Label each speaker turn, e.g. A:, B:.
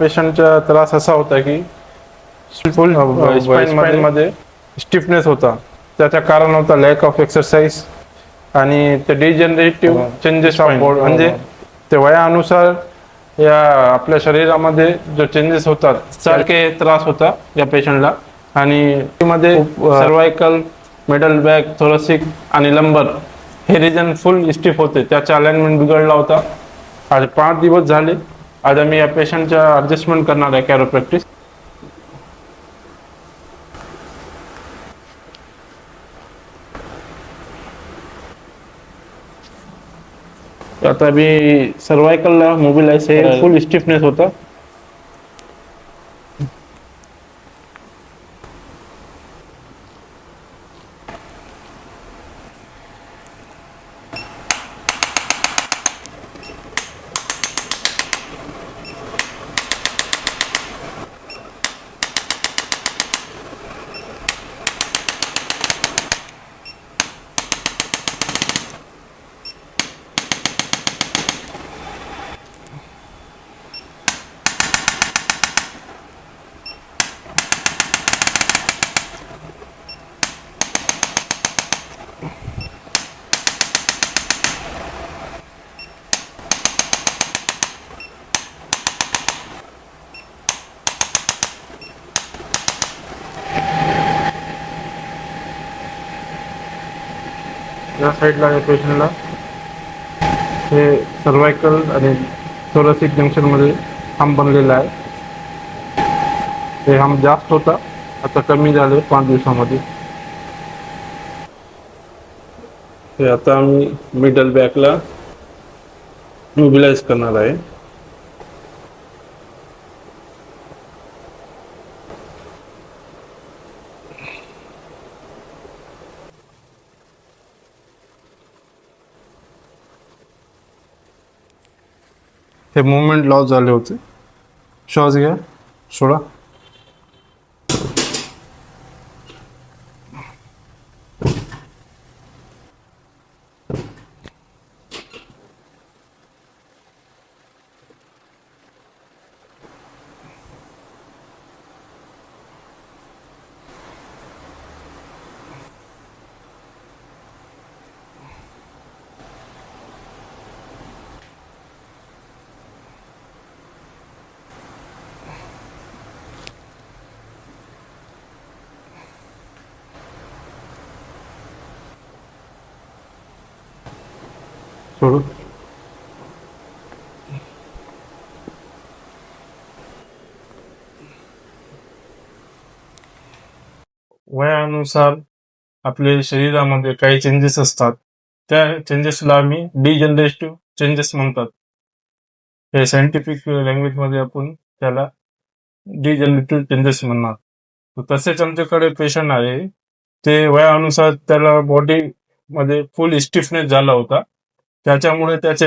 A: पेशंटचा त्रास असा होता की फुल स्पाइन मध्ये स्टिफनेस होता. त्याचं कारण होता लॅक ऑफ एक्सरसाइज आणि ते डिजनरेटिव्ह चेंजेस ऑफ बॉडी, म्हणजे ते वयानुसार या आपल्या शरीरामध्ये जो चेंजेस होतात सारखे त्रास होता या पेशंटला. आणि मध्ये सर्वायकल, मिडल बॅक, थोरॅसिक आणि लंबर हे रिजन फुल स्टिफ होते. त्याचा अलाइनमेंट बिघडला होता. आज 5 दिवस झाले. आज आम्ही या पेशंटच्या ॲडजस्टमेंट करणार आहे कॅरोप्रॅक्टिस. आता मी सर्वायकलला मोबिलाइज आहे, फुल स्टिफनेस होता. या साईडला या पेशंटला हे सर्वायकल आणि थोरॅसिक जंक्शनमध्ये हम बनलेला आहे. हे हम जास्त होता, आता कमी झाले 5 दिवसामध्ये. हे आता आम्ही मिडल बॅकला मोबिलाइज करणार आहे. हे मुवमेंट लॉस झाले होते. श्वास घ्या, सोडा. सोडू. वयानुसार आपल्या शरीरामध्ये काही चेंजेस असतात. त्या चेंजेसला आम्ही डिजनरेटिव्ह चेंजेस म्हणतात. हे सायंटिफिक लँग्वेजमध्ये आपण त्याला डिजनरेटिव्ह चेंजेस म्हणणार. तसेच आमच्याकडे पेशंट आहे, ते वयानुसार त्याला बॉडी मध्ये फुल स्टिफनेस झाला होता. त्याच्यामुळे त्याचे